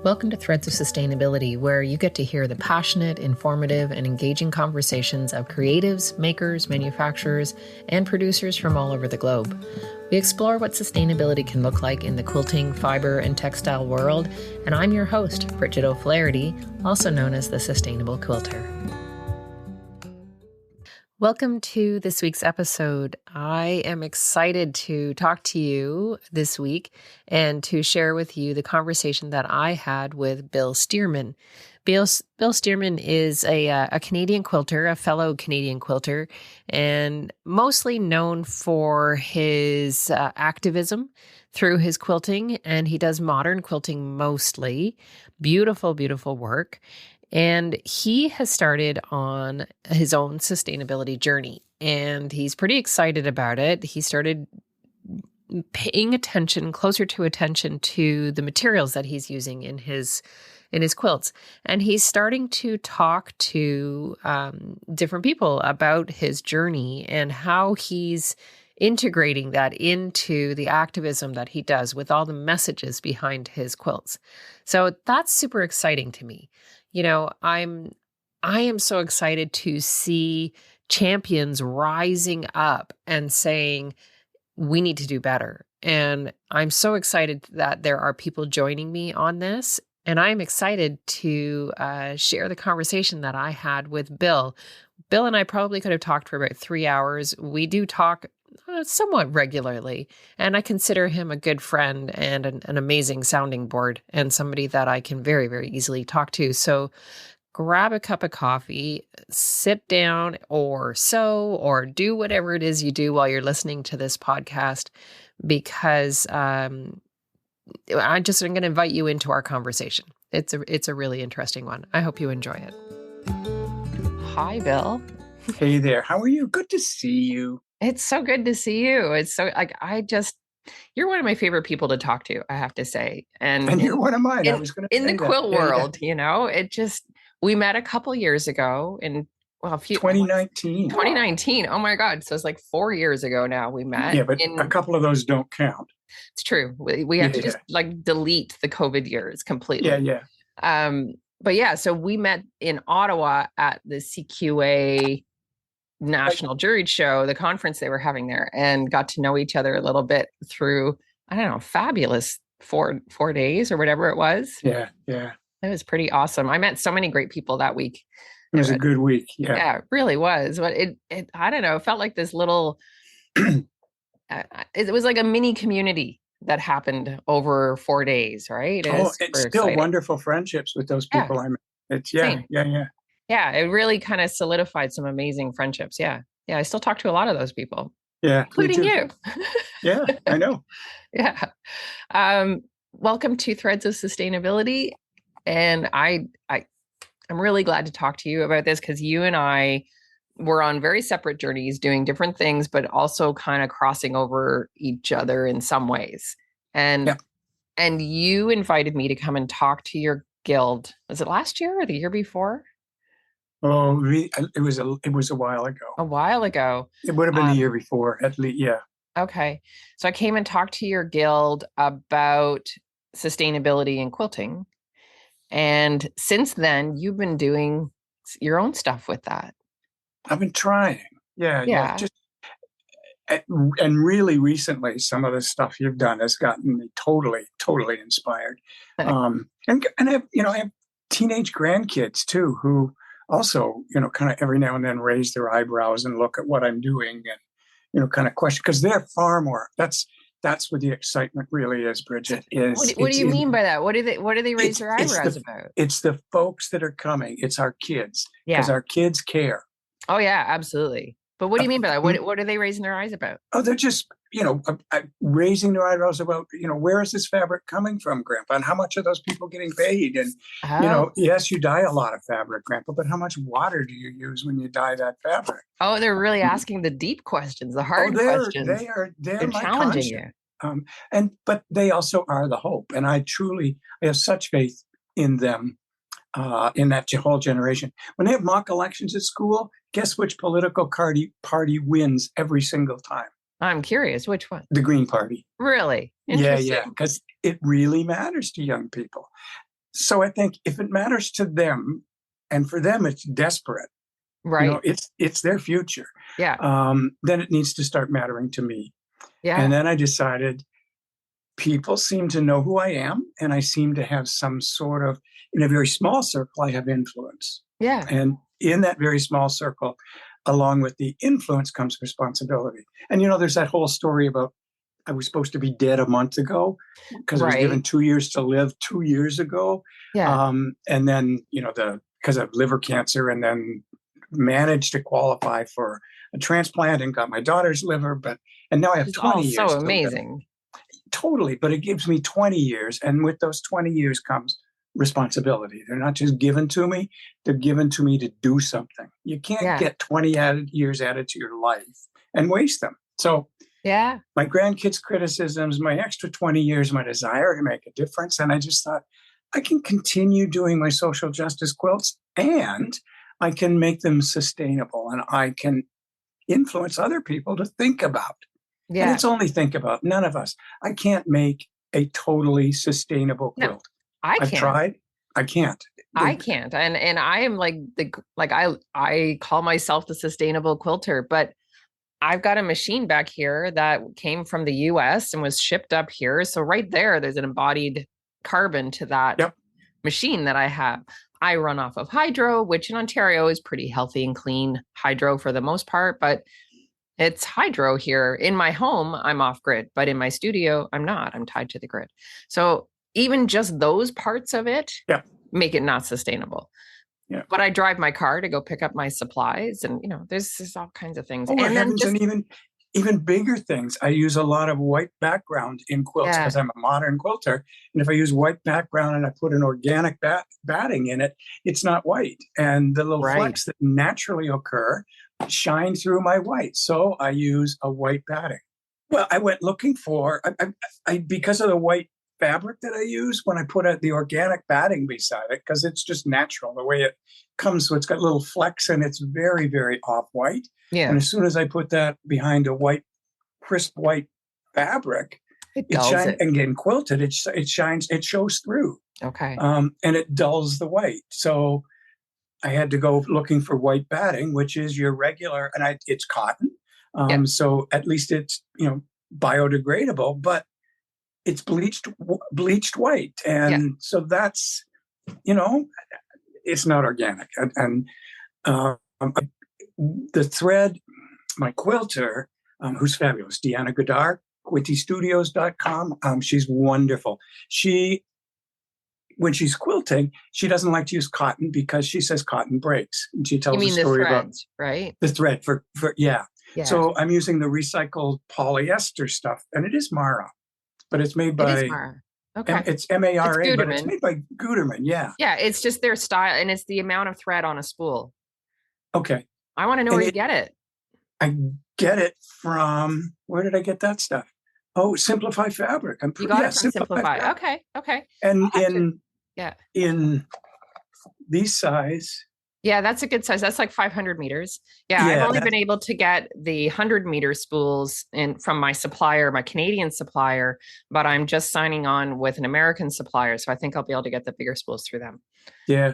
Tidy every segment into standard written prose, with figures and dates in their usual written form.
Welcome to Threads of Sustainability, where you get to hear the passionate, informative, and engaging conversations of creatives, makers, manufacturers, and producers from all over the globe. We explore what sustainability can look like in the quilting, fiber, and textile world, and I'm your host, Bridget O'Flaherty, also known as the Sustainable Quilter. Welcome to this week's episode. I am excited to talk to you this week and to share with you the conversation that I had with Bill Stearman. Bill Stearman is a Canadian quilter, a fellow Canadian quilter, and mostly known for his activism through his quilting, and he does modern quilting mostly. Beautiful, beautiful work. And he has started on his own sustainability journey, and he's pretty excited about it. He started paying closer attention to the materials that he's using in his quilts. And he's starting to talk to different people about his journey and how he's integrating that into the activism that he does with all the messages behind his quilts. So that's super exciting to me. You know, I am so excited to see champions rising up and saying, we need to do better. And I'm so excited that there are people joining me on this. And I'm excited to share the conversation that I had with Bill. Bill and I probably could have talked for about 3 hours. We do talk somewhat regularly, and I consider him a good friend and an amazing sounding board and somebody that I can very, very easily talk to. So grab a cup of coffee, sit down or do whatever it is you do while you're listening to this podcast, because I'm going to invite you into our conversation. It's a really interesting one. I hope you enjoy it. Hi, Bill. Hey there. How are you? Good to see you. It's so good to see you. It's so you're one of my favorite people to talk to, I have to say. And you're one of mine. I was going to say in the quilt world, you know, we met a couple years ago in 2019. 2019. Oh my God. So it's like 4 years ago now we met. Yeah, but a couple of those don't count. It's true. We have to just delete the COVID years completely. Yeah. But yeah, so we met in Ottawa at the CQA National Juried Show, the conference they were having there, and got to know each other a little bit through, I don't know, fabulous four days or whatever it was. Yeah. It was pretty awesome. I met so many great people that week. It was a good week. Yeah, it really was. But it I don't know, it felt like this little, it was like a mini community that happened over 4 days, right? It's still exciting. Wonderful friendships with those people I met. It's Yeah, it really kind of solidified some amazing friendships. Yeah, I still talk to a lot of those people. Yeah, including you. Yeah, I know. Yeah. Welcome to Threads of Sustainability. And I'm really glad to talk to you about this, because you and I were on very separate journeys doing different things, but also kind of crossing over each other in some ways. And you invited me to come and talk to your guild. Was it last year or the year before? Oh, it was a while ago. A while ago. It would have been the year before, at least. Yeah. Okay. So I came and talked to your guild about sustainability and quilting. And since then, you've been doing your own stuff with that. I've been trying. Yeah. And really recently, some of the stuff you've done has gotten me totally inspired. And I have teenage grandkids too, who also, kind of every now and then raise their eyebrows and look at what I'm doing and, kind of question, because they're far more. That's what the excitement really is, Bridget. What do you mean by that? What do they raise their eyebrows about? It's the folks that are coming. It's our kids, because our kids care. Oh yeah, absolutely. But what do you mean by that? What are they raising their eyes about? Oh, they're just, raising their eyebrows about, where is this fabric coming from, Grandpa? And how much are those people getting paid? And, yes, you dye a lot of fabric, Grandpa, but how much water do you use when you dye that fabric? Oh, they're really asking the deep questions, the hard questions. They're challenging you. But they also are the hope. And I have such faith in them, in that whole generation. When they have mock elections at school, guess which political party wins every single time? I'm curious, which one? The Green Party. Really? Yeah, Interesting. because it really matters to young people. So I think if it matters to them, and for them it's desperate, Right. it's their future, Yeah. then it needs to start mattering to me. Yeah. And then I decided people seem to know who I am, and I seem to have some sort of, in a very small circle, I have influence. Yeah. And in that very small circle, along with the influence comes responsibility. And, there's that whole story about I was supposed to be dead a month ago because I was given Right. 2 years to live 2 years ago. Yeah. And then, because of liver cancer, and then managed to qualify for a transplant and got my daughter's liver. And now I have It's all 20 so years to live. amazing. Totally. But it gives me 20 years. And with those 20 years comes responsibility. They're not just given to me, they're given to me to do something. You can't get 20 years added to your life and waste them. So yeah, my grandkids' criticisms, my extra 20 years, my desire to make a difference. And I just thought I can continue doing my social justice quilts, and I can make them sustainable, and I can influence other people to think about. And it's only think about, none of us. I can't make a totally sustainable quilt. No, I I've can't. tried. I can't. I can't. And I am I call myself the sustainable quilter, but I've got a machine back here that came from the US and was shipped up here. So right there's an embodied carbon to that machine that I have. I run off of hydro, which in Ontario is pretty healthy and clean hydro for the most part, but it's hydro here. In my home, I'm off grid, but in my studio, I'm not. I'm tied to the grid. So even just those parts of it make it not sustainable. Yeah. But I drive my car to go pick up my supplies, and there's all kinds of things. Oh, and heavens, and even bigger things. I use a lot of white background in quilts because I'm a modern quilter. And if I use white background and I put an organic batting in it, it's not white. And the little flecks that naturally occur shine through my white. So I use a white batting. Well, I went looking for, because of the white fabric that I use, when I put the organic batting beside it, because it's just natural the way it comes. So it's got little flecks and it's very, very off-white. Yeah. And as soon as I put that behind a crisp white fabric, it shines. And getting quilted, it shines, it shows through. Okay. And it dulls the white. So I had to go looking for white batting, which is your regular, and it's cotton. So at least it's, biodegradable, but it's bleached white. And so that's, it's not organic. And the thread, my quilter, who's fabulous, Deanna Godard, quintystudios.com. She's wonderful. When she's quilting, she doesn't like to use cotton because she says cotton breaks. And she tells a story about right? The thread for yeah. So I'm using the recycled polyester stuff, and it is Mara, but it's made by. It is Mara. Okay. It's MARA, but it's made by Guterman. Yeah. Yeah, it's just their style, and it's the amount of thread on a spool. Okay. I want to know where you get it. I get it from, where did I get that stuff? Oh, Simplify Fabric. You got it from Simplify. Okay. And in these size. Yeah, that's a good size. That's like 500 meters. Yeah, I've only been able to get the 100-meter spools from my supplier, my Canadian supplier, but I'm just signing on with an American supplier. So I think I'll be able to get the bigger spools through them. Yeah.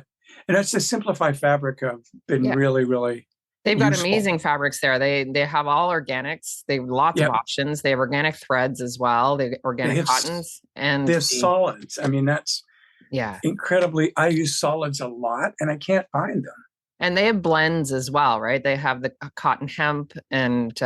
And that's the Simplify Fabric have been really, really They've got amazing fabrics there. They have all organics. They have lots of options. They have organic threads as well. They have organic cottons. And they have solids. I mean, that's incredibly, I use solids a lot and I can't find them. And they have blends as well, right? They have the cotton hemp, and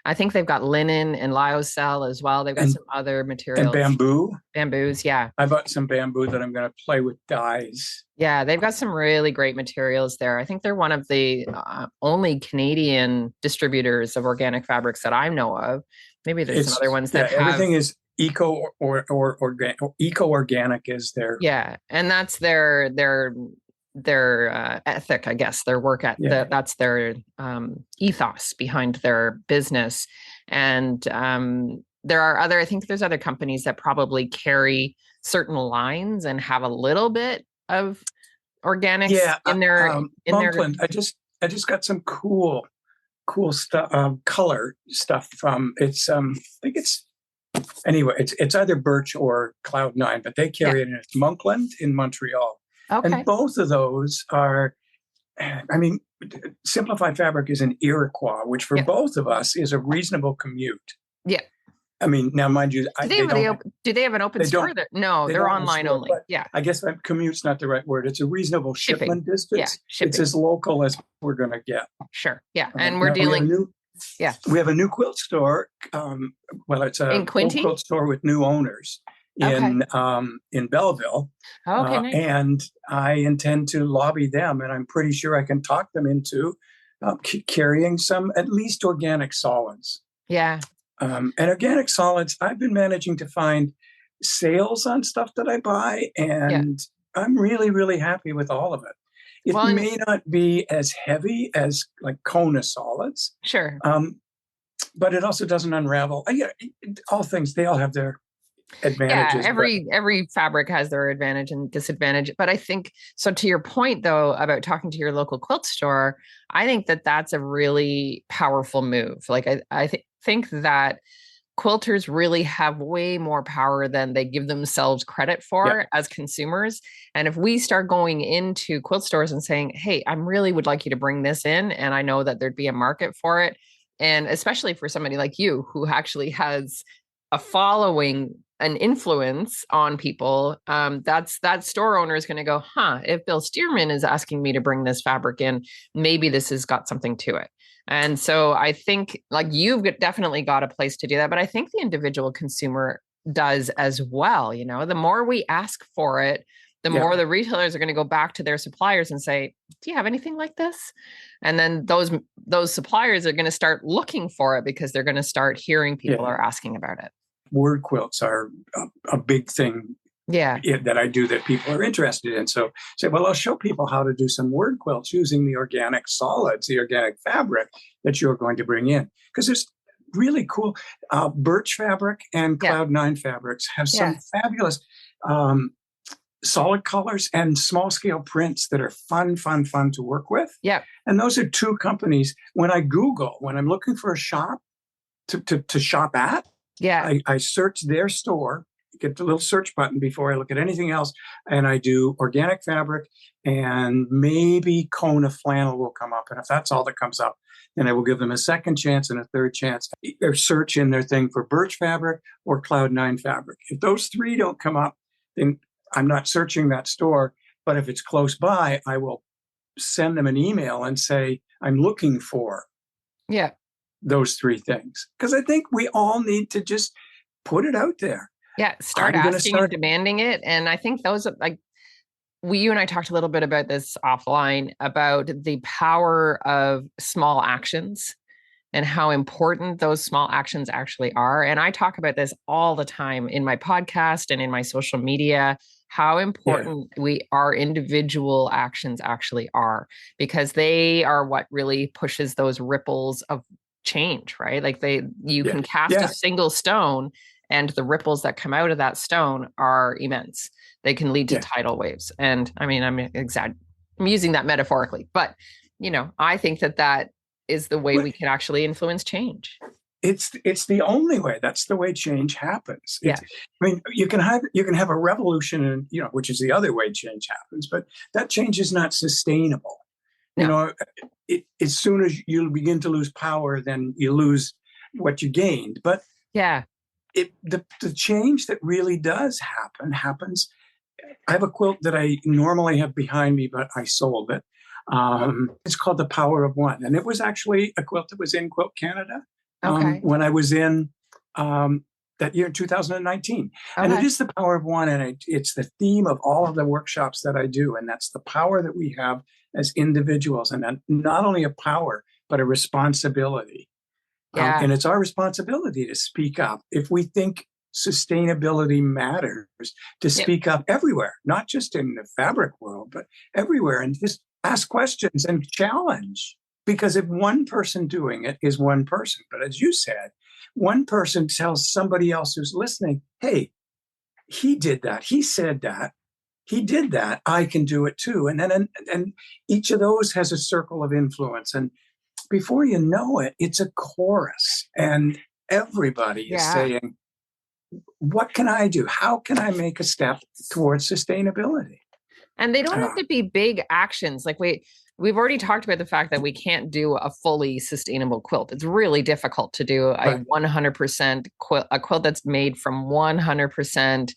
I think they've got linen and lyocell as well. They've got some other materials. And bamboo. Bamboos, yeah. I bought some bamboo that I'm going to play with dyes. Yeah, they've got some really great materials there. I think they're one of the only Canadian distributors of organic fabrics that I know of. Maybe there's some other ones that have. Everything is eco or organic is their. Yeah, and that's their ethic, I guess, their work at that's their ethos behind their business. And I think there's other companies that probably carry certain lines and have a little bit of organics in their Monkland. I just got some cool cool stuff, color stuff from I think it's either Birch or Cloud9, but they carry it in it's Monkland in Montreal. Okay. And both of those are, I mean, Simplified Fabric is in Iroquois, which for both of us is a reasonable commute. Yeah. I mean, now mind you, do they have an open store? No, they're online only. Yeah. I guess commute's not the right word. It's a reasonable shipment distance. Yeah, it's as local as we're going to get. Sure. Yeah. And we're dealing. We have a new quilt store. It's a old quilt store with new owners in Belleville. Oh, okay, nice. And I intend to lobby them, and I'm pretty sure I can talk them into carrying some at least organic solids. Yeah. And organic solids, I've been managing to find sales on stuff that I buy, and I'm really, really happy with all of it. It may not be as heavy as like Kona solids. Sure. But it also doesn't unravel. All things, they all have their advantages. Yeah, every fabric has their advantage and disadvantage. But I think, so to your point though, about talking to your local quilt store, I think that that's a really powerful move. Like I think that quilters really have way more power than they give themselves credit for as consumers. And if we start going into quilt stores and saying, hey, I really would like you to bring this in, and I know that there'd be a market for it. And especially for somebody like you, who actually has a following, an influence on people, that store owner is going to go, if Bill Stearman is asking me to bring this fabric in, maybe this has got something to it. And so I think like you've definitely got a place to do that, but I think the individual consumer does as well. You know, the more we ask for it, the more the retailers are going to go back to their suppliers and say, do you have anything like this? And then those suppliers are going to start looking for it because they're going to start hearing people are asking about it. Word quilts are a big thing that I do that people are interested in. So say, well, I'll show people how to do some word quilts using the organic solids, the organic fabric that you're going to bring in. Because there's really cool Birch fabric and Cloud9 fabrics have some fabulous solid colors and small scale prints that are fun to work with. Yeah. And those are two companies. When I'm looking for a shop to shop at, I search their store, get the little search button before I look at anything else, and I do organic fabric, and maybe Kona flannel will come up. And if that's all that comes up, then I will give them a second chance and a third chance. Or search in their thing for Birch fabric or Cloud9 fabric. If those three don't come up, then I'm not searching that store. But if it's close by, I will send them an email and say, I'm looking for those three things. Because I think we all need to just put it out there. Yeah, start asking and demanding it. And I think those are like, you and I talked a little bit about this offline, about the power of small actions and how important those small actions actually are. And I talk about this all the time in my podcast and in my social media, how important our individual actions actually are, because they are what really pushes those ripples of change, right? Like you can cast a single stone, and the ripples that come out of that stone are immense. They can lead to tidal waves. And I mean, I'm using that metaphorically, but I think that is the way we can actually influence change. It's the only way. That's the way change happens. I mean, you can have a revolution, and which is the other way change happens, but that change is not sustainable. No. As soon as you begin to lose power, then you lose what you gained. But the change that really does happens. I have a quilt that I normally have behind me, but I sold it. It's called The Power of One, and it was actually a quilt that was in Quilt Canada when I was in that year, 2019. And it is the power of one, and it's the theme of all of the workshops that I do, and that's the power that we have as individuals, and not only a power, but a responsibility. And it's our responsibility to speak up. If we think sustainability matters, to speak up everywhere, not just in the fabric world, but everywhere, and just ask questions and challenge. Because if one person doing it is one person, but as you said, one person tells somebody else who's listening, hey, he did that, he said that, he did that, I can do it too. And then and each of those has a circle of influence. And before you know it, it's a chorus, and everybody is saying, what can I do? How can I make a step towards sustainability? And they don't have to be big actions. Like we've already talked about the fact that we can't do a fully sustainable quilt. It's really difficult to do a 100% quilt, a quilt that's made from 100%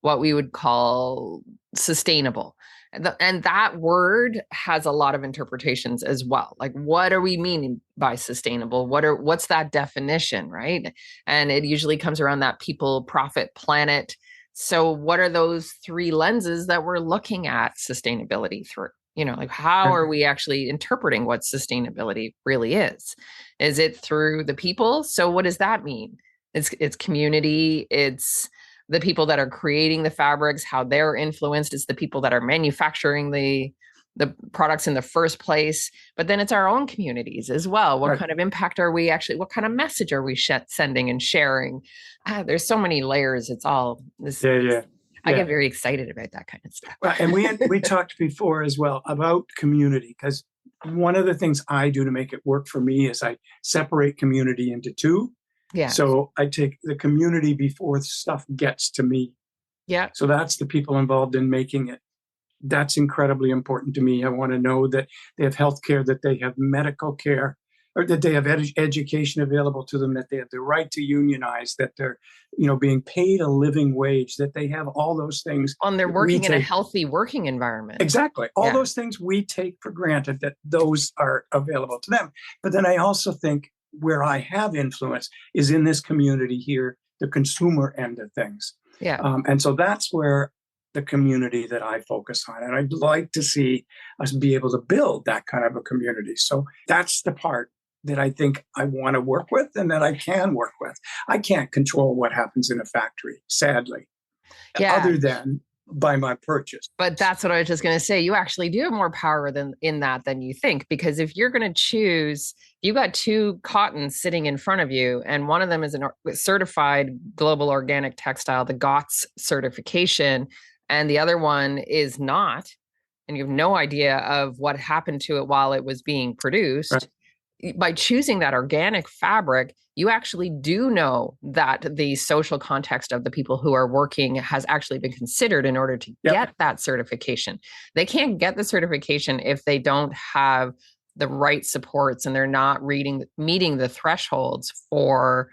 what we would call sustainable. And that word has a lot of interpretations as well. Like, what are we meaning by sustainable? What's that definition, right? And it usually comes around that people, profit, planet. So what are those three lenses that we're looking at sustainability through? Like, how are we actually interpreting what sustainability really is? Is it through the people? So what does that mean? It's community. It's the people that are creating the fabrics, how they're influenced. It's the people that are manufacturing the products in the first place. But then it's our own communities as well. What kind of impact are we actually, what kind of message are we sending and sharing? There's so many layers. It's all this. I get very excited about that kind of stuff. Well, and we talked before as well about community, because one of the things I do to make it work for me is I separate community into two. Yeah. So I take the community before stuff gets to me. Yeah. So that's the people involved in making it. That's incredibly important to me. I want to know that they have health care, that they have medical care, or that they have education available to them, that they have the right to unionize, that they're, being paid a living wage, that they have all those things. And they're working in a healthy working environment. Exactly. All those things we take for granted, that those are available to them. But then I also think where I have influence is in this community here, the consumer end of things. Yeah. And so that's where the community that I focus on. And I'd like to see us be able to build that kind of a community. So that's the part that I think I want to work with and that I can work with. I can't control what happens in a factory, sadly, other than by my purchase. But that's what I was just going to say. You actually do have more power in that than you think, because if you're going to choose, you got two cottons sitting in front of you, and one of them is a certified global organic textile, the GOTS certification, and the other one is not, and you have no idea of what happened to it while it was being produced. Right. By choosing that organic fabric, you actually do know that the social context of the people who are working has actually been considered in order to get that certification. They can't get the certification if they don't have the right supports and they're not meeting the thresholds for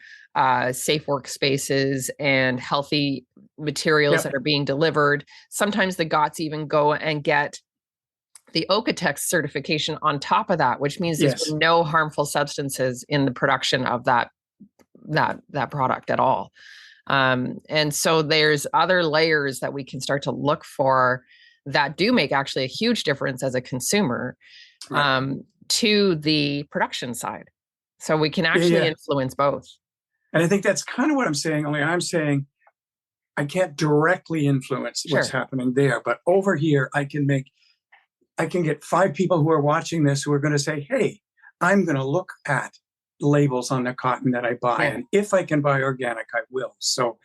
safe workspaces and healthy materials that are being delivered. Sometimes the GOTS even go and get the OEKO-TEX certification on top of that, which means there's no harmful substances in the production of that product at all. And so there's other layers that we can start to look for that do make actually a huge difference as a consumer to the production side. So we can actually influence both. And I think that's kind of what I'm saying, only I'm saying I can't directly influence what's happening there, but over here I can get 5 people who are watching this who are going to say, hey, I'm going to look at labels on the cotton that I buy. And if I can buy organic, I will. So,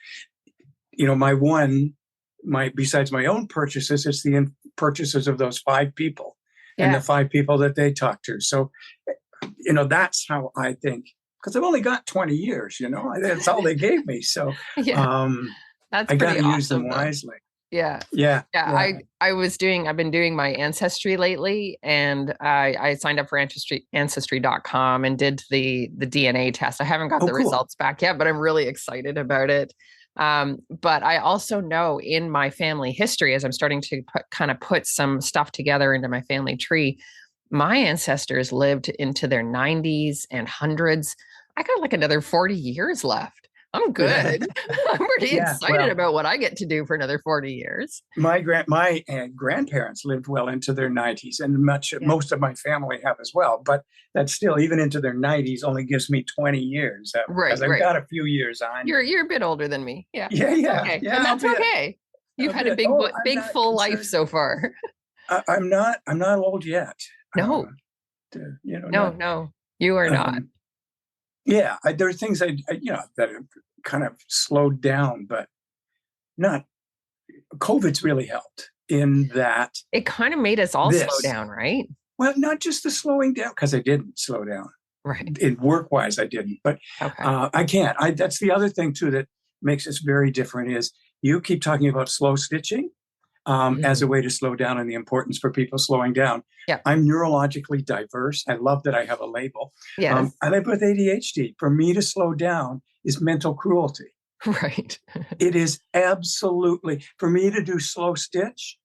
besides my own purchases, it's the purchases of those 5 people and the 5 people that they talk to. So, that's how I think, because I've only got 20 years, that's all they gave me. So that's I got to use them wisely. Yeah. I've been doing my ancestry lately, and I signed up for ancestry.com and did the DNA test. I haven't got the results back yet, but I'm really excited about it. But I also know in my family history, as I'm starting to put some stuff together into my family tree, my ancestors lived into their 90s and hundreds. I got like another 40 years left. I'm good. I'm pretty excited about what I get to do for another 40 years. My grandparents lived well into their 90s, and most of my family have as well. But that's still, even into their 90s, only gives me 20 years. Because I've got a few years on. You're a bit older than me. Yeah. Okay. And that's okay. You've had a big full life so far. I'm not old yet. No. No, you are not. There are things that have kind of slowed down, but not. COVID's really helped in that. It kind of made us all slow down, right? Well, not just the slowing down, because I didn't slow down. Right. In work-wise, I didn't. But okay. I can't. That's the other thing, too, that makes us very different is you keep talking about slow stitching as a way to slow down and the importance for people slowing down. Yeah. I'm neurologically diverse. I love that I have a label. Yes. I live with ADHD. For me to slow down is mental cruelty. Right. It is absolutely, for me to do slow stitch,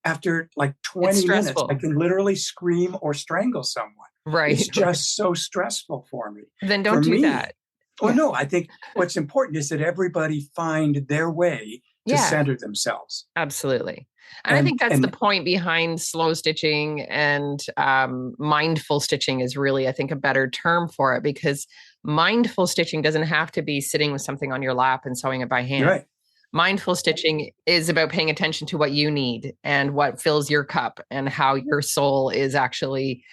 after like 20 minutes, I can literally scream or strangle someone. Right. It's just so stressful for me. Then don't do that. Well, no, I think what's important is that everybody find their way to center themselves. Absolutely. And I think that's the point behind slow stitching, and mindful stitching is really, I think, a better term for it, because mindful stitching doesn't have to be sitting with something on your lap and sewing it by hand. Right. Mindful stitching is about paying attention to what you need and what fills your cup and how your soul is actually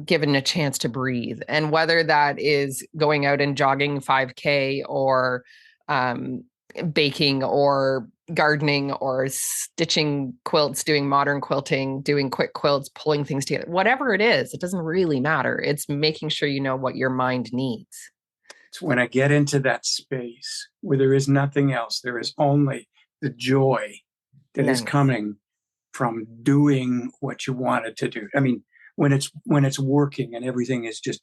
given a chance to breathe. And whether that is going out and jogging 5K or baking or gardening or stitching quilts, doing modern quilting, doing quick quilts, pulling things together, whatever it is, it doesn't really matter. It's making sure you know what your mind needs. It's when I get into that space where there is nothing else, there is only the joy that is coming from doing what you wanted to do. I mean, when it's working and everything is just,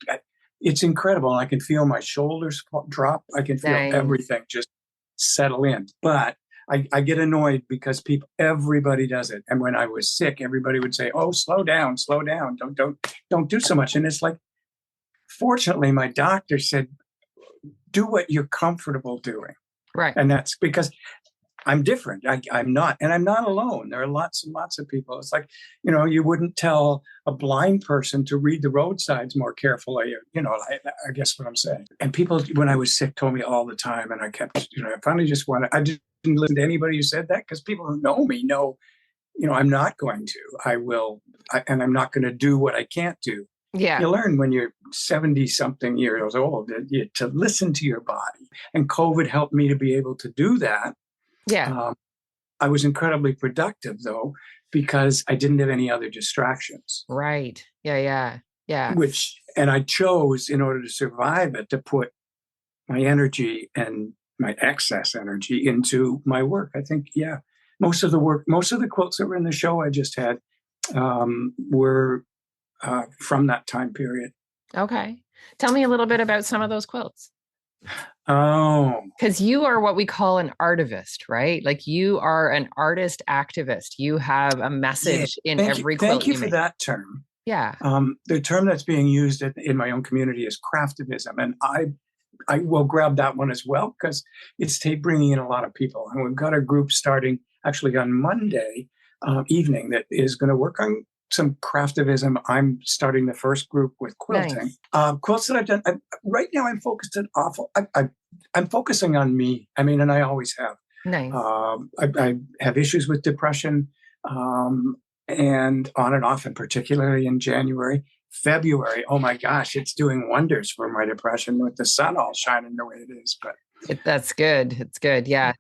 it's incredible. I can feel my shoulders drop. I can feel everything just settle in. But I get annoyed because everybody does it. And when I was sick, everybody would say, "Oh, slow down, don't do so much." And it's like, fortunately, my doctor said, do what you're comfortable doing. Right. And that's because I'm different. I'm not, and I'm not alone. There are lots and lots of people. It's like, you wouldn't tell a blind person to read the roadsides more carefully. I guess what I'm saying. And people, when I was sick, told me all the time, and I kept, I finally just I didn't listen to anybody who said that, because people who know me know, I'm not going to. I will, and I'm not going to do what I can't do. Yeah. You learn when you're 70-something years old to listen to your body. And COVID helped me to be able to do that. Yeah. I was incredibly productive, though, because I didn't have any other distractions. Right. Yeah. And I chose, in order to survive it, to put my energy and my excess energy into my work. I think, most of the quilts that were in the show I just had were from that time period. Okay. Tell me a little bit about some of those quilts. Oh. Because you are what we call an artivist, right? Like, you are an artist activist. You have a message in every quilt. Thank you for that term. Yeah. The term that's being used in my own community is craftivism. And I will grab that one as well, because it's bringing in a lot of people. And we've got a group starting actually on Monday evening that is going to work on some craftivism. I'm starting the first group with quilting. Nice. Quilts that I've done. Right now, I'm focused on I'm focusing on me. I mean, and I always have. Nice. I have issues with depression, and on and off, and particularly in January. February, oh my gosh, it's doing wonders for my depression with the sun all shining the way it is. But that's good. It's good. Yeah.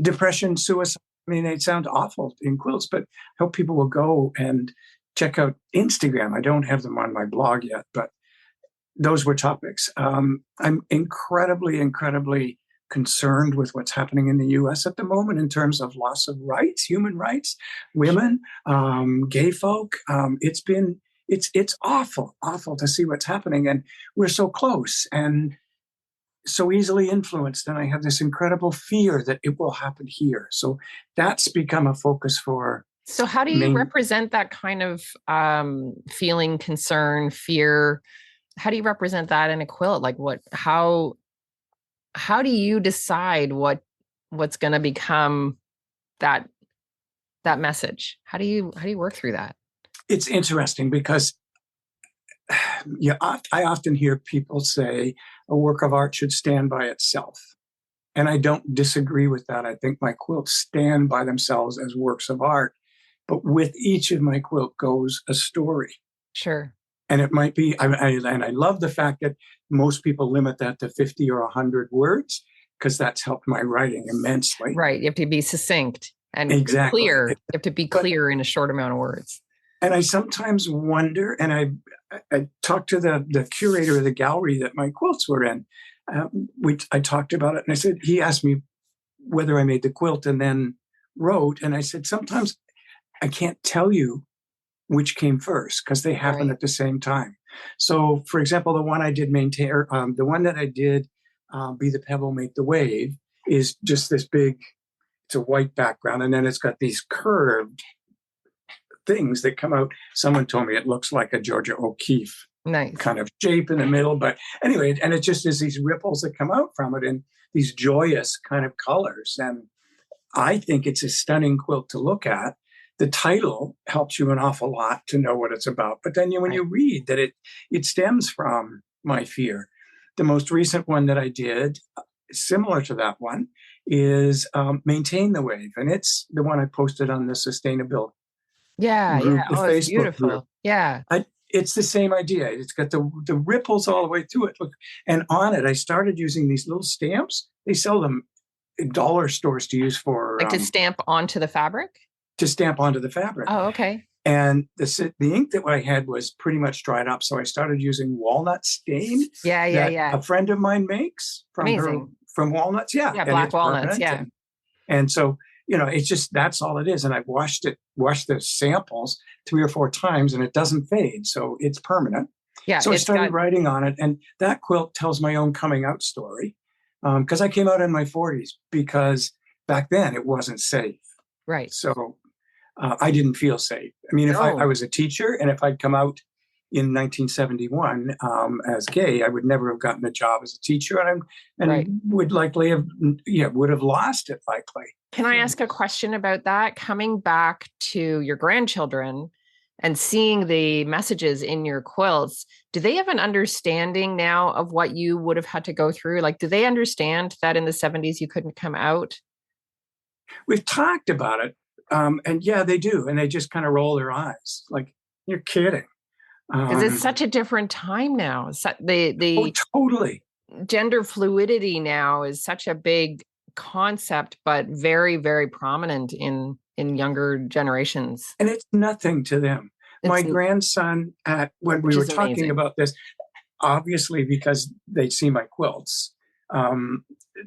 Depression, suicide. I mean, it sounds awful in quilts, but I hope people will go and check out Instagram. I don't have them on my blog yet, but those were topics. I'm incredibly, incredibly concerned with what's happening in the U.S. at the moment in terms of loss of rights, human rights, women, gay folk. It's awful to see what's happening. And we're so close and so easily influenced. And I have this incredible fear that it will happen here. So that's become a focus for. So how do you represent that kind of feeling, concern, fear? How do you represent that in a quilt? Like how do you decide what's going to become that message? How do you work through that? It's interesting because I often hear people say a work of art should stand by itself. And I don't disagree with that. I think my quilts stand by themselves as works of art. But with each of my quilt goes a story. Sure. And it might be, and I love the fact that most people limit that to 50 or 100 words, because that's helped my writing immensely. Right. You have to be succinct and clear. You have to be clear in a short amount of words. And I sometimes wonder, and I talked to the curator of the gallery that my quilts were in. I talked about it, and I said, he asked me whether I made the quilt and then wrote. And I said, sometimes I can't tell you which came first because they happen at the same time. So, for example, the one I did the one that I did, Be the Pebble, Make the Wave, is just this big, it's a white background, and then it's got these curved things that come out. Someone told me it looks like a Georgia O'Keeffe kind of shape in the middle. But anyway, and it just is these ripples that come out from it in these joyous kind of colors. And I think it's a stunning quilt to look at. The title helps you an awful lot to know what it's about. But then when you read that it stems from my fear. The most recent one that I did, similar to that one, is Maintain the Wave. And it's the one I posted on the sustainability group, the Facebook beautiful group. Yeah. It's the same idea. It's got the ripples all the way through it. Look, and on it, I started using these little stamps. They sell them in dollar stores to use for to stamp onto the fabric. To stamp onto the fabric. Oh, okay. And the ink that I had was pretty much dried up, so I started using walnut stain. Yeah. A friend of mine makes from walnuts. Yeah, black walnuts. Yeah, and so it's just that's all it is. And I've washed the samples 3 or 4 times, and it doesn't fade, so it's permanent. Yeah. So I started writing on it, and that quilt tells my own coming out story, because I came out in my 40s because back then it wasn't safe. Right. So I didn't feel safe. I mean, if I was a teacher, and if I'd come out in 1971 as gay, I would never have gotten a job as a teacher, and would likely have would have lost it likely. Can I ask a question about that? Coming back to your grandchildren and seeing the messages in your quilts, do they have an understanding now of what you would have had to go through? Like, do they understand that in the 70s you couldn't come out? We've talked about it. And yeah, they do. And they just kind of roll their eyes like, you're kidding. Because it's such a different time now. Totally. Gender fluidity now is such a big concept, but very, very prominent in younger generations. And it's nothing to them. My grandson, when we were talking about this, obviously because they see my quilts,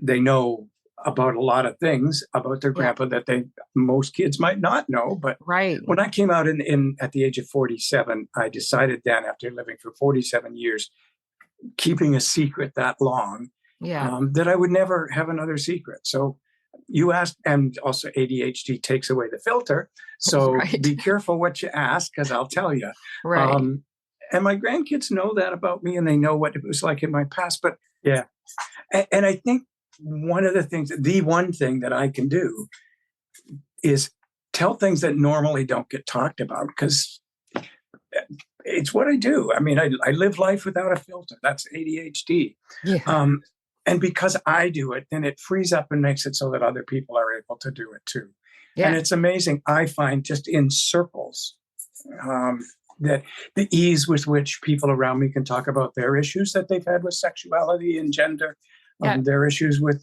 they know about a lot of things about their grandpa that most kids might not know. But when I came out at the age of 47, I decided then, after living for 47 years, keeping a secret that long, that I would never have another secret. So you asked, and also ADHD takes away the filter. So be careful what you ask, because I'll tell you. And my grandkids know that about me, and they know what it was like in my past. But yeah. And I think the one thing that I can do is tell things that normally don't get talked about, because it's what I do. I mean, I live life without a filter. That's ADHD. Yeah. And because I do it, then it frees up and makes it so that other people are able to do it too. Yeah. And it's amazing. I find just in circles that the ease with which people around me can talk about their issues that they've had with sexuality and gender, their issues with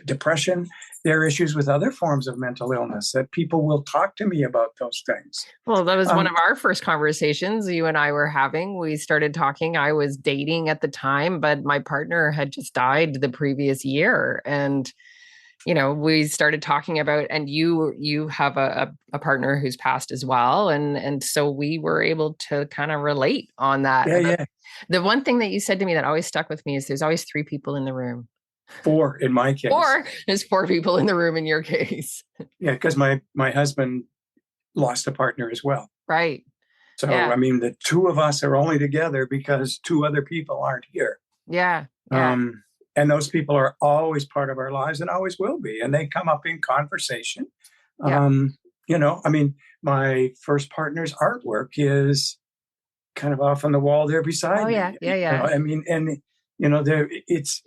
depression, their issues with other forms of mental illness, that people will talk to me about those things. Well, that was one of our first conversations you and I were having. We started talking. I was dating at the time, but my partner had just died the previous year. And, we started talking about, and you have a partner who's passed as well. And so we were able to kind of relate on that. Yeah. The one thing that you said to me that always stuck with me is there's always 3 people in the room. 4 in my case. There's 4 people in the room in your case. Yeah, because my husband lost a partner as well. Right. So, I mean, the 2 of us are only together because 2 other people aren't here. Yeah. And those people are always part of our lives and always will be. And they come up in conversation. I mean, my first partner's artwork is kind of off on the wall there beside me. Yeah. I mean, and it's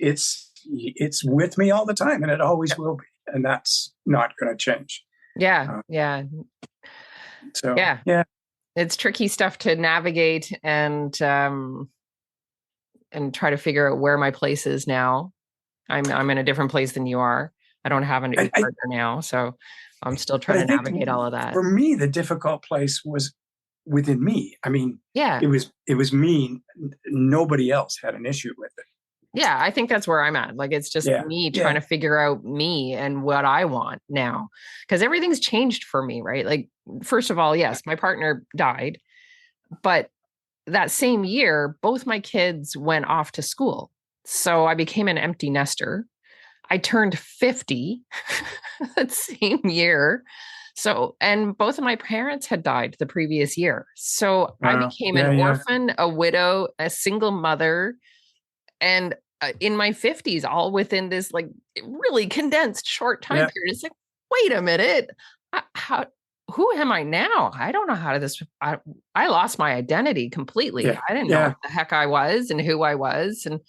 with me all the time, and it always will be, and that's not going to change. Yeah. So it's tricky stuff to navigate and try to figure out where my place is now. I'm in a different place than you are. I don't have a partner now, so I'm still But trying I to think navigate all of that. for me, the difficult place was within me. I mean, Yeah. it was me. Nobody else had an issue with it. Yeah, I think that's where I'm at. Like, it's just Yeah. me trying Yeah. to figure out me and what I want now. Because everything's changed for me, right? Like, first of all, yes, my partner died, but that same year, both my kids went off to school. So I became an empty nester. I turned 50 that same year. So, and both of my parents had died the previous year. So I Wow. became an Yeah. Yeah. orphan, a widow, a single mother, and in my 50s, all within this like really condensed short time Yeah. period. It's like, wait a minute. How, who am I now? I don't know how to this. I lost my identity completely. Yeah. I didn't know Yeah. what the heck I was and who I was. And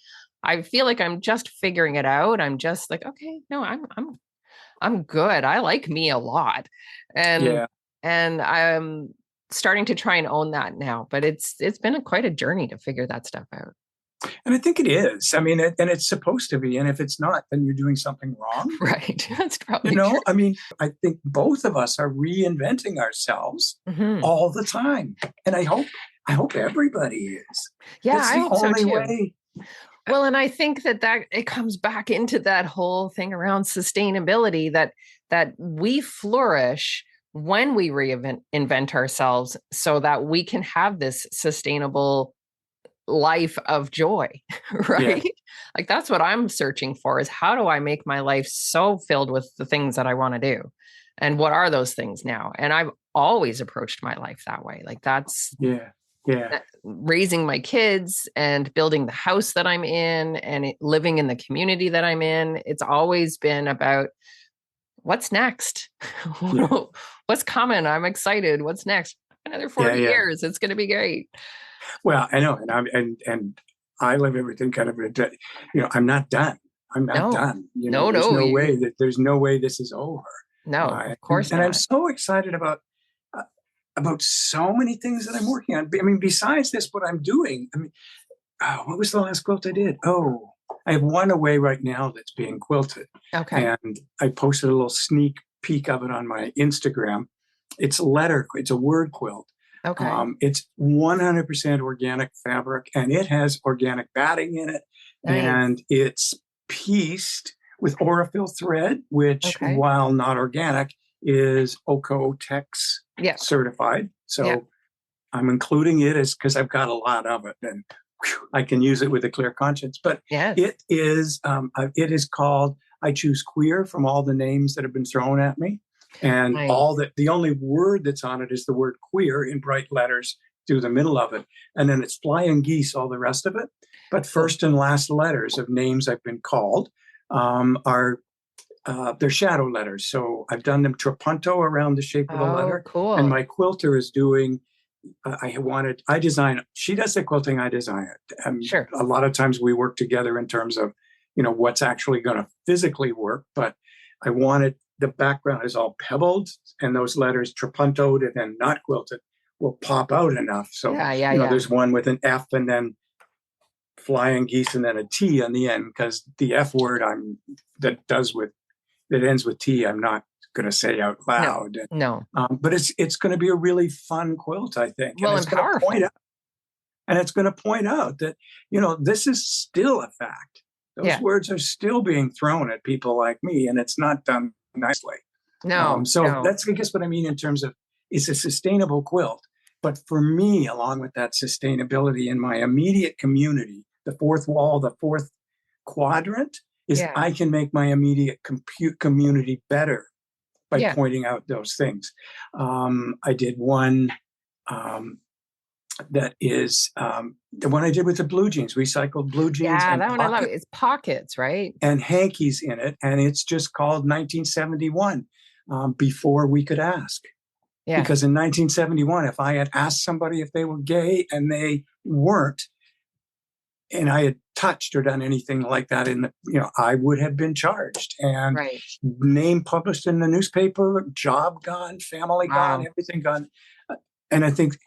I feel like I'm just figuring it out. I'm just like, okay, no, I'm good. I like me a lot. And Yeah. and I'm starting to try and own that now, but it's been quite a journey to figure that stuff out. And I think it is. I mean, and it's supposed to be. And if it's not, then you're doing something wrong. Right. That's probably true. I mean, I think both of us are reinventing ourselves Mm-hmm. all the time. And I hope everybody is. Yeah, That's I the hope so only too. way. Well, and I think that it comes back into that whole thing around sustainability that we flourish when we invent ourselves so that we can have this sustainable life of joy, Yeah. right? Like that's what I'm searching for is how do I make my life so filled with the things that I want to do? And what are those things now? And I've always approached my life that way. Like that's Yeah. Yeah. raising my kids and building the house that I'm in and living in the community that I'm in. It's always been about what's next? Yeah. What's coming? I'm excited. What's next? Another Yeah. 40 Yeah. years. It's going to be great. Well, I know. And I live everything kind of, I'm not done. I'm not No, done. no, There's no way this is over. no, of course And I'm not. so excited about so many things that I'm working on. I mean, besides this, what I'm doing, I mean, what was the last quilt I did? Oh, I have one away right now that's being quilted. Okay. And I posted a little sneak peek of it on my Instagram. It's a word quilt. Okay. It's 100% organic fabric and it has organic batting in it. Nice. And it's pieced with Aurifil thread, which, Okay. while not organic, is OCO-TEX certified. So I'm including it as because I've got a lot of it and I can use it with a clear conscience. But it is called I Choose Queer from all the names that have been thrown at me. And the only word that's on it is the word queer in bright letters through the middle of it. And then it's flying geese, all the rest of it. But first and last letters of names I've been called are they're shadow letters. So I've done them trapunto around the shape of the letter. Cool. And my quilter is doing, I design it. She does the quilting, I design it. Sure. A lot of times we work together in terms of, what's actually going to physically work. But I wanted, the background is all pebbled and those letters trapuntoed and then not quilted will pop out enough. So, there's one with an F and then flying geese and then a T on the end because the F word that ends with T, I'm not going to say out loud. No. But it's going to be a really fun quilt, I think. Well, and powerful. And it's going to point out that, this is still a fact. Those words are still being thrown at people like me, and it's not done nicely. No. That's, I guess, what I mean in terms of it's a sustainable quilt. But for me, along with that sustainability in my immediate community, the fourth wall, the fourth quadrant, is I can make my immediate community better by pointing out those things. I did one that is the one I did with the blue jeans, recycled blue jeans. Yeah, that one I love. It's pockets, right? And hankies in it. And it's just called 1971, before we could ask. Yeah. Because in 1971, if I had asked somebody if they were gay and they weren't, and I had touched or done anything like that I would have been charged and name published in the newspaper, job gone, family gone, everything gone. And I think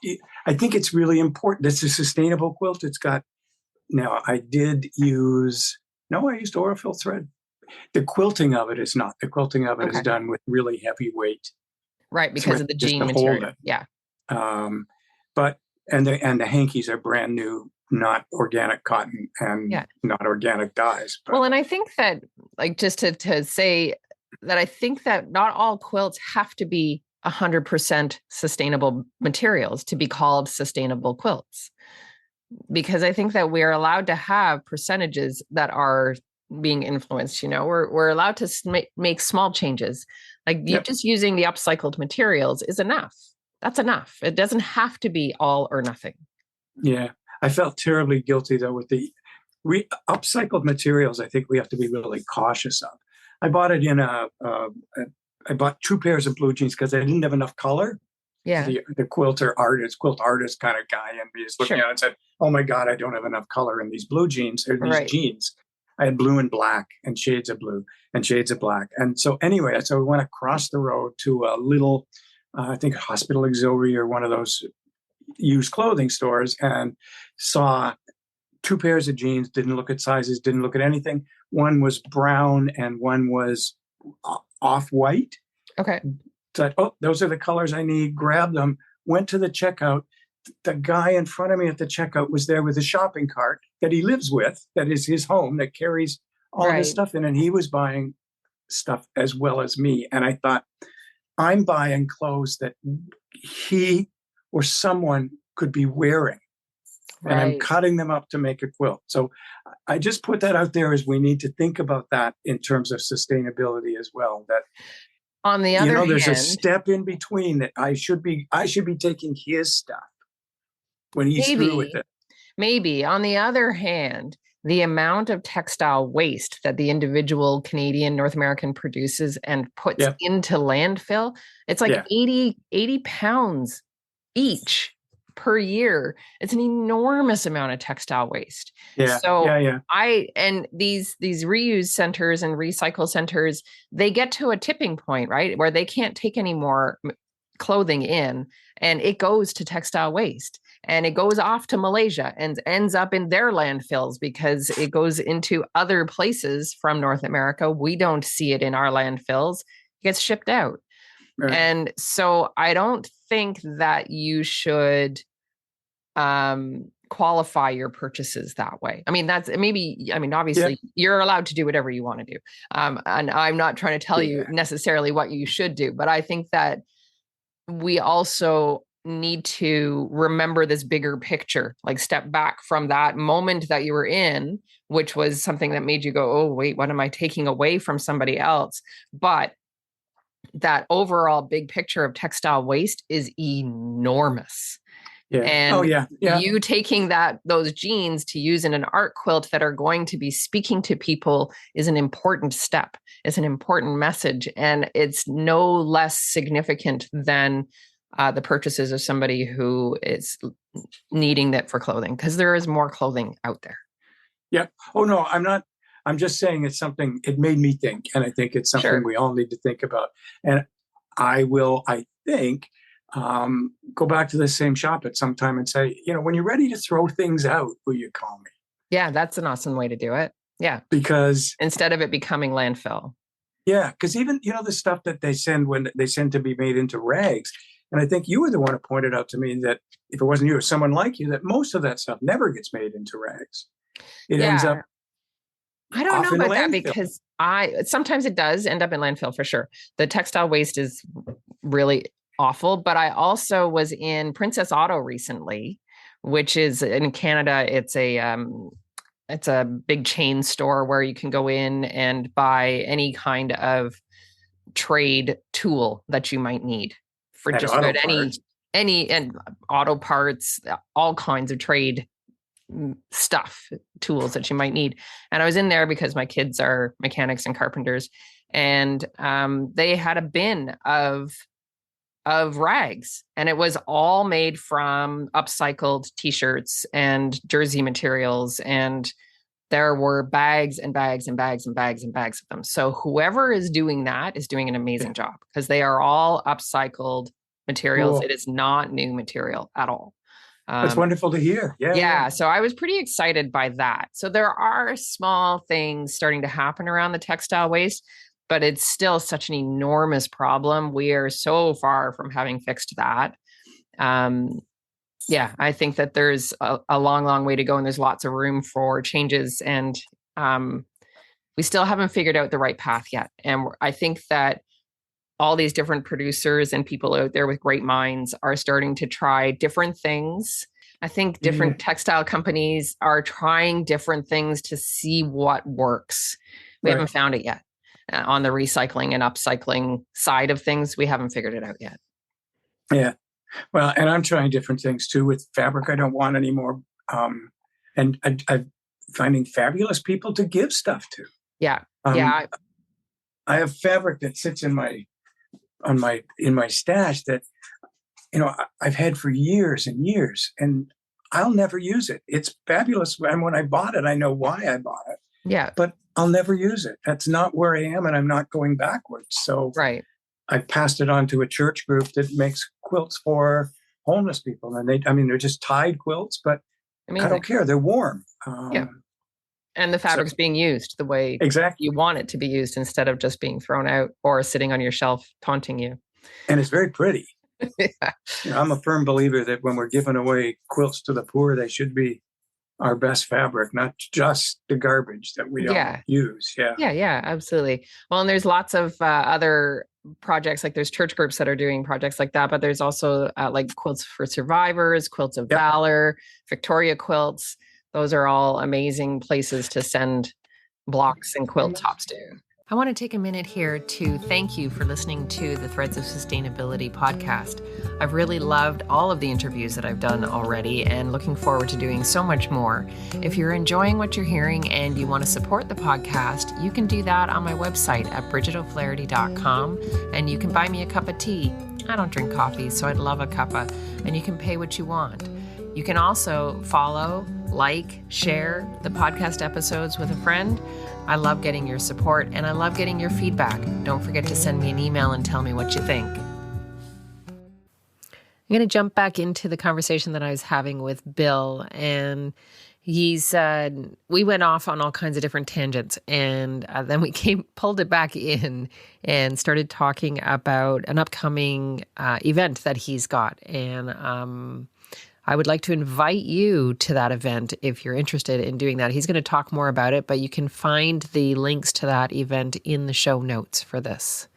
it's really important. It's a sustainable quilt. It's got, I used Aurifil thread The quilting of it is not. The quilting of it is Okay. done with really heavy weight Right, because thread of the just jean to hold material. it. Yeah. But the hankies are brand new, not organic cotton and Yeah. not organic dyes. But Well, and I think that, like, just to say that I think that not all quilts have to be 100% sustainable materials to be called sustainable quilts, because I think that we're allowed to have percentages that are being influenced. We're allowed to make small changes. Like, you yep. just using the upcycled materials is enough. That's enough. It doesn't have to be all or nothing. Yeah, I felt terribly guilty though with the upcycled materials. I think we have to be really cautious of. I bought it in I bought 2 pairs of blue jeans because I didn't have enough color. Yeah. The quilt artist kind of guy, and was looking Sure. at it and said, "Oh my God, I don't have enough color in these blue jeans or these Right. jeans." I had blue and black and shades of blue and shades of black. And so anyway, so we went across the road to a little, I think Hospital Auxiliary or one of those used clothing stores, and saw 2 pairs of jeans, didn't look at sizes, didn't look at anything. One was brown and one was off-white. Okay. Said, oh, those are the colors I need, grabbed them, went to the checkout. The guy in front of me at the checkout was there with a shopping cart that he lives with, that is his home, that carries all of his stuff in, and he was buying stuff as well as me. And I thought, I'm buying clothes that he or someone could be wearing. And I'm cutting them up to make a quilt. So I just put that out there as we need to think about that in terms of sustainability as well. That on the other hand, there's a step in between that I should be taking his stuff when he's through with it. Maybe. On the other hand, the amount of textile waste that the individual Canadian, North American produces and puts into landfill, it's like 80 pounds each per year. It's an enormous amount of textile waste. Yeah. So these reuse centers and recycle centers, they get to a tipping point, right, where they can't take any more clothing in, and it goes to textile waste, and it goes off to Malaysia and ends up in their landfills because it goes into other places from North America. We don't see it in our landfills. It gets shipped out. Right. And so I don't think that you should qualify your purchases that way. I mean, obviously you're allowed to do whatever you want to do. And I'm not trying to tell you necessarily what you should do, but I think that we also need to remember this bigger picture, like step back from that moment that you were in, which was something that made you go, oh, wait, what am I taking away from somebody else? But that overall big picture of textile waste is enormous. Yeah. And you taking those jeans to use in an art quilt that are going to be speaking to people is an important step. It's an important message. And it's no less significant than the purchases of somebody who is needing that for clothing, because there is more clothing out there. Yeah. Oh, no, I'm not. I'm just saying it's something, it made me think. And I think it's something we all need to think about. And I think, go back to the same shop at some time and say, when you're ready to throw things out, will you call me? Yeah, that's an awesome way to do it. Yeah. Because instead of it becoming landfill. Yeah. Because even, the stuff that they send when they send to be made into rags. And I think you were the one who pointed out to me that if it wasn't you, it was someone like you, that most of that stuff never gets made into rags. It ends up. I don't know about that, because sometimes it does end up in landfill for sure. The textile waste is really awful, but I also was in Princess Auto recently, which is in Canada. It's a big chain store where you can go in and buy any kind of trade tool that you might need for just about any and auto parts, all kinds of trade stuff, tools that you might need. And I was in there because my kids are mechanics and carpenters, and they had a bin of rags, and it was all made from upcycled t-shirts and jersey materials, and there were bags and bags and bags and bags and bags of them. So whoever is doing that is doing an amazing job, because they are all upcycled materials. Cool. It is not new material at all. That's wonderful to hear. Yeah. So I was pretty excited by that. So there are small things starting to happen around the textile waste, but it's still such an enormous problem. We are so far from having fixed that. Yeah, I think that there's a long, long way to go, and there's lots of room for changes. And we still haven't figured out the right path yet. And I think that all these different producers and people out there with great minds are starting to try different things. I think different textile companies are trying different things to see what works. We haven't found it yet. On the recycling and upcycling side of things, we haven't figured it out yet. Yeah. Well, and I'm trying different things too with fabric I don't want anymore. And I'm finding fabulous people to give stuff to. Yeah. I have fabric that sits in my stash that, I've had for years and years, and I'll never use it. It's fabulous. And when I bought it, I know why I bought it. Yeah. But I'll never use it. That's not where I am, and I'm not going backwards. So I passed it on to a church group that makes quilts for homeless people. And they're just tied quilts, but I don't care. They're warm. And the fabric's being used the way you want it to be used, instead of just being thrown out or sitting on your shelf taunting you. And it's very pretty. I'm a firm believer that when we're giving away quilts to the poor, they should be our best fabric, not just the garbage that we don't use. Yeah, absolutely. Well, and there's lots of other projects, like there's church groups that are doing projects like that, but there's also like Quilts for Survivors, Quilts of Valor, Victoria Quilts. Those are all amazing places to send blocks and quilt tops to. I want to take a minute here to thank you for listening to the Threads of Sustainability podcast. I've really loved all of the interviews that I've done already, and looking forward to doing so much more. If you're enjoying what you're hearing and you want to support the podcast, you can do that on my website at bridgetoflaherty.com, and you can buy me a cup of tea. I don't drink coffee, so I'd love a cuppa, and you can pay what you want. You can also follow, like, share the podcast episodes with a friend. I love getting your support, and I love getting your feedback. Don't forget to send me an email and tell me what you think. I'm going to jump back into the conversation that I was having with Bill, and we went off on all kinds of different tangents, and then we pulled it back in and started talking about an upcoming event that he's got. And I would like to invite you to that event if you're interested in doing that. He's going to talk more about it, but you can find the links to that event in the show notes for this.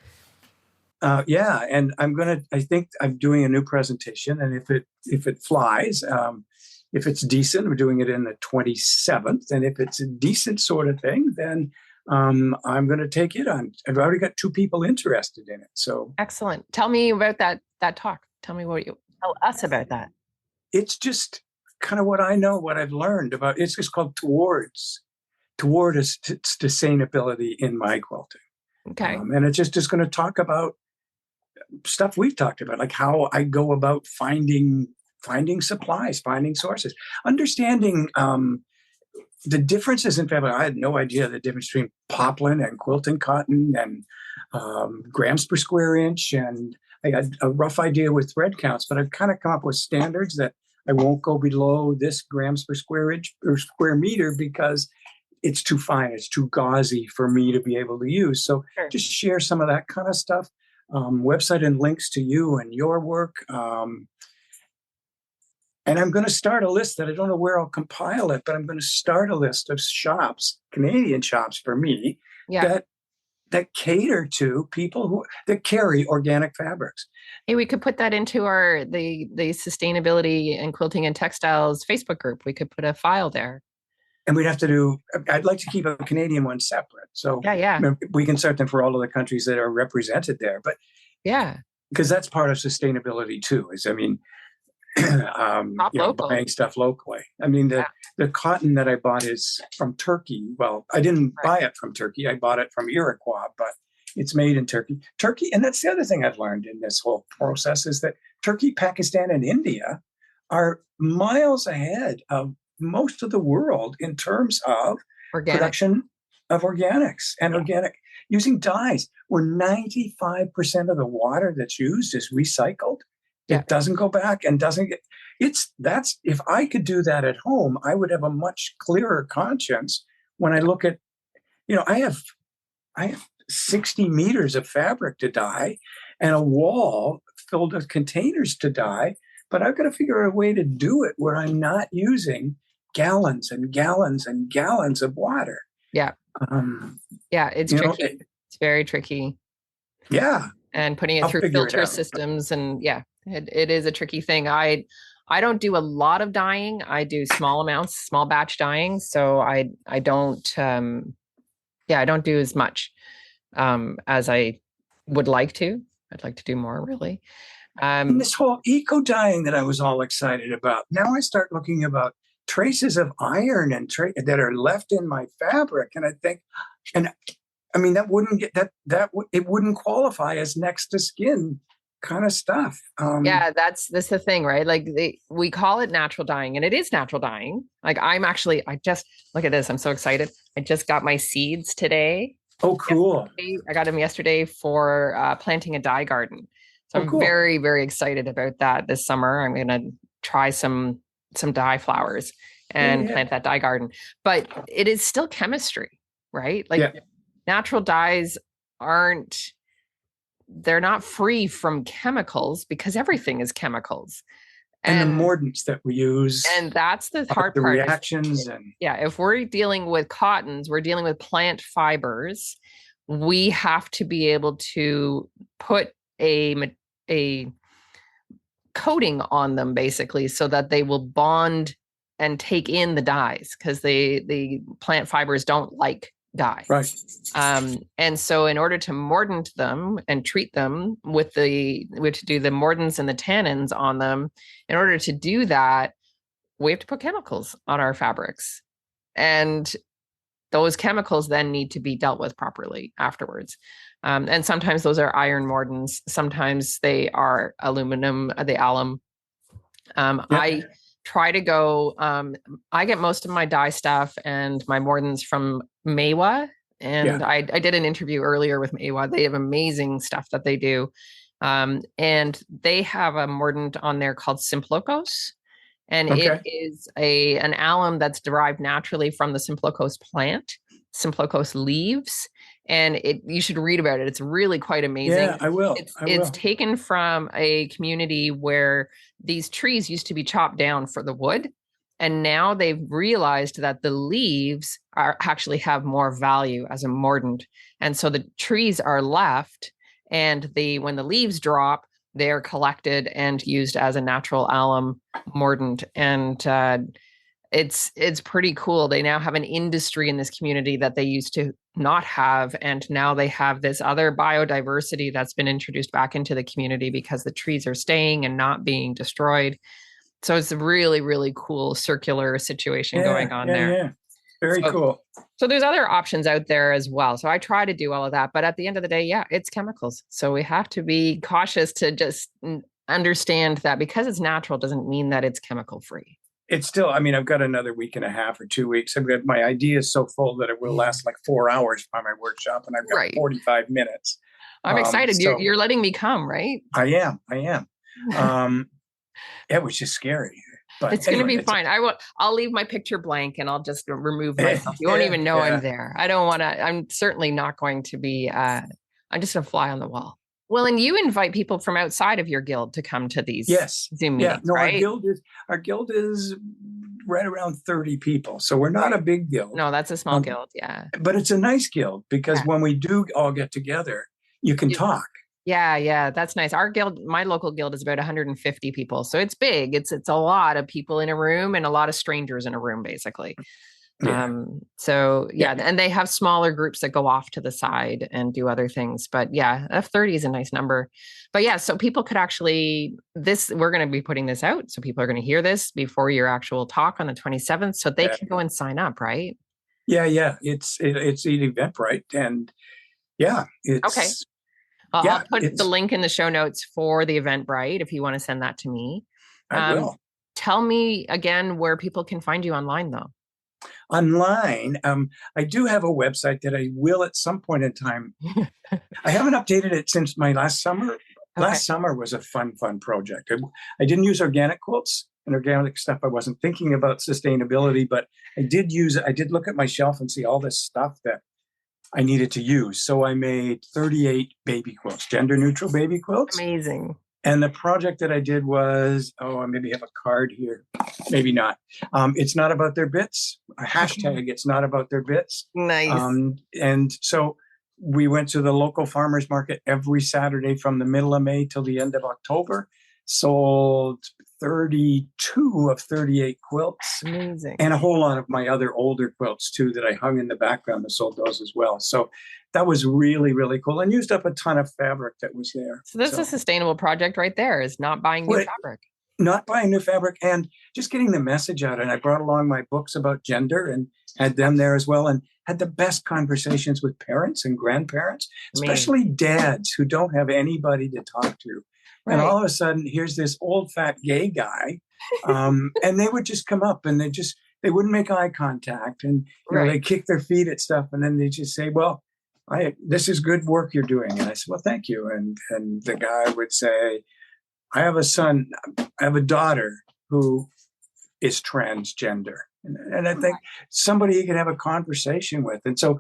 And I think I'm doing a new presentation, and if it flies, if it's decent, we're doing it in the 27th. And if it's a decent sort of thing, then I'm going to take it on. I've already got 2 people interested in it. So excellent. Tell me about that talk. Tell us about that. It's just kind of what I know, what I've learned about. It's just called Toward Sustainability in My Quilting. Okay. And it's just going to talk about stuff we've talked about, like how I go about finding supplies, finding sources, understanding the differences in fabric. I had no idea the difference between poplin and quilting cotton and grams per square inch, and I had a rough idea with thread counts, but I've kind of come up with standards that I won't go below this grams per square inch or square meter because it's too fine, it's too gauzy for me to be able to use. So just share some of that kind of stuff. Website and links to you and your work. And I'm going to start a list that I don't know where I'll compile it, but I'm going to start a list of shops, Canadian shops for me, that cater to people that carry organic fabrics. Hey, we could put that into the sustainability and quilting and textiles Facebook group. We could put a file there. And I'd like to keep a Canadian one separate. So we can start them for all of the countries that are represented there. But because that's part of sustainability too, buying stuff locally. The cotton that I bought is from Turkey. Well, I didn't buy it from Turkey. I bought it from Iroquois, but it's made in Turkey. And that's the other thing I've learned in this whole process is that Turkey, Pakistan, and India are miles ahead of most of the world in terms of production of organics and organic using dyes, where 95% of the water that's used is recycled. It doesn't go back and doesn't get, that's if I could do that at home, I would have a much clearer conscience when I look at, I have 60 meters of fabric to dye and a wall filled with containers to dye, but I've got to figure out a way to do it where I'm not using gallons and gallons and gallons of water. Yeah. It's tricky. It's very tricky. Yeah. And putting it through filter systems, and it is a tricky thing. I don't do a lot of dyeing. I do small amounts, small batch dyeing. So I don't I don't do as much as I would like to. I'd like to do more, really. And this whole eco dyeing that I was all excited about. Now I start looking about traces of iron and that are left in my fabric, and I think, and I mean, that wouldn't get it wouldn't qualify as next to skin kind of stuff. That's the thing, right? Like we call it natural dyeing, and it is natural dyeing. Like I just look at this. I'm so excited. I just got my seeds today. Oh, cool. I got them yesterday for planting a dye garden. So I'm very, very excited about that this summer. I'm going to try some dye flowers and plant that dye garden. But it is still chemistry, right? Like natural dyes they're not free from chemicals because everything is chemicals. And the mordants that we use. And that's the hard part. The reactions. If we're dealing with cottons, we're dealing with plant fibers. We have to be able to put a coating on them, basically, so that they will bond and take in the dyes, because the plant fibers don't like dye. Right. And so in order to mordant them and treat them we have to do the mordants and the tannins on them. In order to do that, we have to put chemicals on our fabrics. And those chemicals then need to be dealt with properly afterwards. And sometimes those are iron mordants. Sometimes they are aluminum, alum. I try to go, I get most of my dye stuff and my mordants from Mawa. And I did an interview earlier with Mawa. They have amazing stuff that they do. And they have a mordant on there called Simplocos. And it is an alum that's derived naturally from the Simplocos plant, Simplocos leaves. And you should read about it. It's really quite amazing. Yeah, I will. It's taken from a community where these trees used to be chopped down for the wood. And now they've realized that the leaves actually have more value as a mordant. And so the trees are left, and when the leaves drop, they're collected and used as a natural alum mordant. And it's pretty cool. They now have an industry in this community that they used to not have. And now they have this other biodiversity that's been introduced back into the community because the trees are staying and not being destroyed. So it's a really, really cool circular situation going on there. Yeah. Very cool. So there's other options out there as well. So I try to do all of that. But at the end of the day, it's chemicals. So we have to be cautious to just understand that because it's natural doesn't mean that it's chemical free. It's still, I mean, I've got another week and a half or 2 weeks. I've got my idea is so full that it will last like 4 hours by my workshop, and I've got 45 minutes. I'm excited. You're letting me come, right? I am. It was just scary. But it's going to be fine. I'll leave my picture blank and I'll just remove myself. You won't even know I'm there. I don't want to, I'm certainly not going to be, I'm just a fly on the wall. Well, and you invite people from outside of your guild to come to these Zoom meetings, right? Our guild is right around 30 people. So we're not a big guild. No, that's a small guild. Yeah. But it's a nice guild because when we do all get together, you can talk. Yeah, that's nice. Our guild, my local guild, is about 150 people. So it's big. It's a lot of people in a room and a lot of strangers in a room, basically. And they have smaller groups that go off to the side and do other things. But 30 is a nice number. But so people could actually, we're going to be putting this out. So people are going to hear this before your actual talk on the 27th. So they can go and sign up, right? Yeah. It's an Eventbrite. And it's... Okay. I'll put the link in the show notes for the Eventbrite if you want to send that to me. I will. Tell me again where people can find you online, though. Online, I do have a website that I will at some point in time. I haven't updated it since my last summer. Last summer was a fun project. I didn't use organic quilts and organic stuff. I wasn't thinking about sustainability, but I did look at my shelf and see all this stuff that I needed to use. So I made 38 baby quilts, gender neutral baby quilts. Amazing. And the project that I did was, I maybe have a card here. Maybe not. It's not about their bits. A hashtag, it's not about their bits. Nice. And so we went to the local farmers market every Saturday from the middle of May till the end of October. Sold 32 of 38 quilts. Amazing. And a whole lot of my other older quilts too that I hung in the background. I sold those as well. So that was really, really cool, and used up a ton of fabric that was there. So this is a sustainable project right there, is not buying new fabric. Not buying new fabric and just getting the message out. And I brought along my books about gender and had them there as well, and had the best conversations with parents and grandparents, especially dads who don't have anybody to talk to. Right. And all of a sudden, here's this old fat gay guy. And they would just come up and they wouldn't make eye contact. And they kick their feet at stuff. And then they just say, well, this is good work you're doing. And I said, well, thank you. And the guy would say, I have a daughter who is transgender. And I think somebody you can have a conversation with. And so,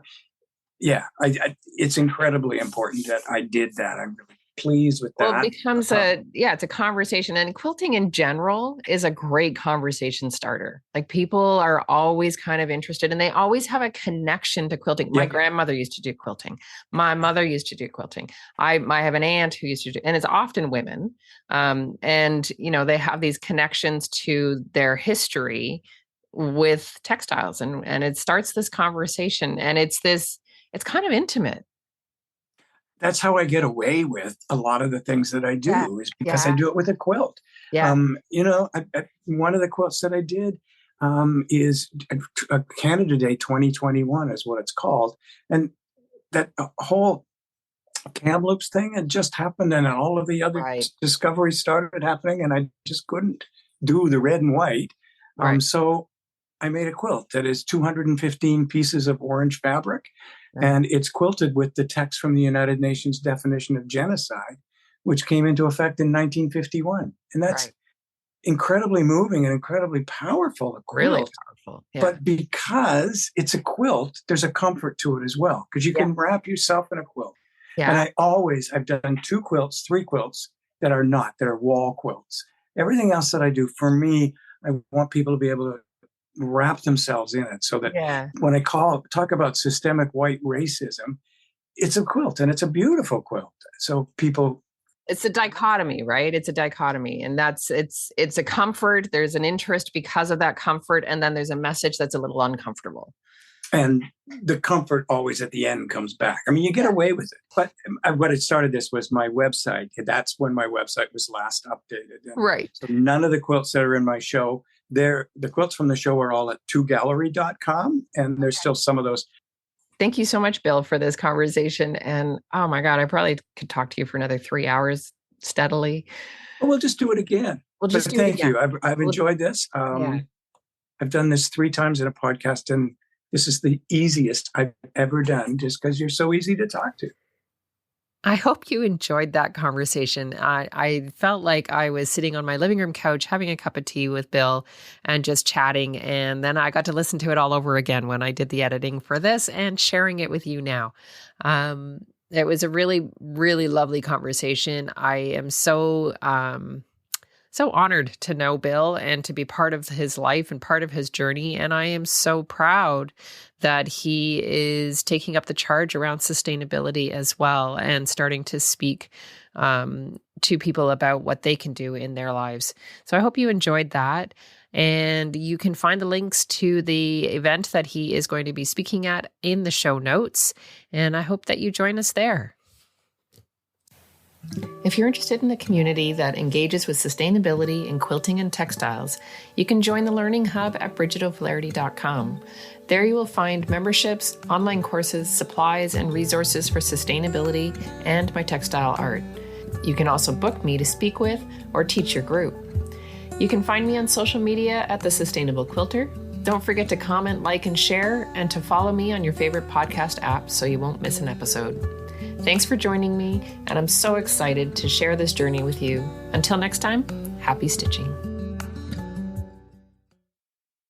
it's incredibly important that I did that. I'm really pleased with that. Well, it becomes it's a conversation, and quilting in general is a great conversation starter. Like, people are always kind of interested, and they always have a connection to quilting. My grandmother used to do quilting. My mother used to do quilting. I have an aunt who used to do, and it's often women. And they have these connections to their history with textiles, and it starts this conversation, and it's kind of intimate. That's how I get away with a lot of the things that I do is because I do it with a quilt. Yeah. One of the quilts that I did is a Canada Day 2021 is what it's called. And that whole Kamloops thing had just happened, and all of the other discoveries started happening, and I just couldn't do the red and white. So I made a quilt that is 215 pieces of orange fabric. And it's quilted with the text from the United Nations definition of genocide, which came into effect in 1951. And that's incredibly moving and incredibly powerful. Really powerful. Yeah. But because it's a quilt, there's a comfort to it as well, because you can wrap yourself in a quilt. Yeah. And I've done 3 quilts that are wall quilts. Everything else that I do, for me, I want people to be able to wrap themselves in it, so that when I talk about systemic white racism, it's a quilt, and it's a beautiful quilt. So it's a dichotomy, right? It's a dichotomy, and it's a comfort. There's an interest because of that comfort, and then there's a message that's a little uncomfortable. And the comfort always at the end comes back. I mean, you get away with it. But what had started this was my website. That's when my website was last updated. And so none of the quilts that are in my show, the quilts from the show are all at 2gallery.com. And there's still some of those. Thank you so much, Bill, for this conversation. And oh my God, I probably could talk to you for another 3 hours steadily. Well, we'll just do it again. Thank you. I've enjoyed this. I've done this 3 times in a podcast, and this is the easiest I've ever done, just because you're so easy to talk to. I hope you enjoyed that conversation. I felt like I was sitting on my living room couch having a cup of tea with Bill and just chatting. And then I got to listen to it all over again when I did the editing for this and sharing it with you now. It was a really, really lovely conversation. I am so honored to know Bill and to be part of his life and part of his journey. And I am so proud that he is taking up the charge around sustainability as well and starting to speak to people about what they can do in their lives. So I hope you enjoyed that. And you can find the links to the event that he is going to be speaking at in the show notes. And I hope that you join us there. If you're interested in a community that engages with sustainability in quilting and textiles, you can join the Learning Hub at BridgetO'Flaherty.com. There you will find memberships, online courses, supplies, and resources for sustainability and my textile art. You can also book me to speak with or teach your group. You can find me on social media at The Sustainable Quilter. Don't forget to comment, like, and share, and to follow me on your favorite podcast app so you won't miss an episode. Thanks for joining me, and I'm so excited to share this journey with you. Until next time, happy stitching.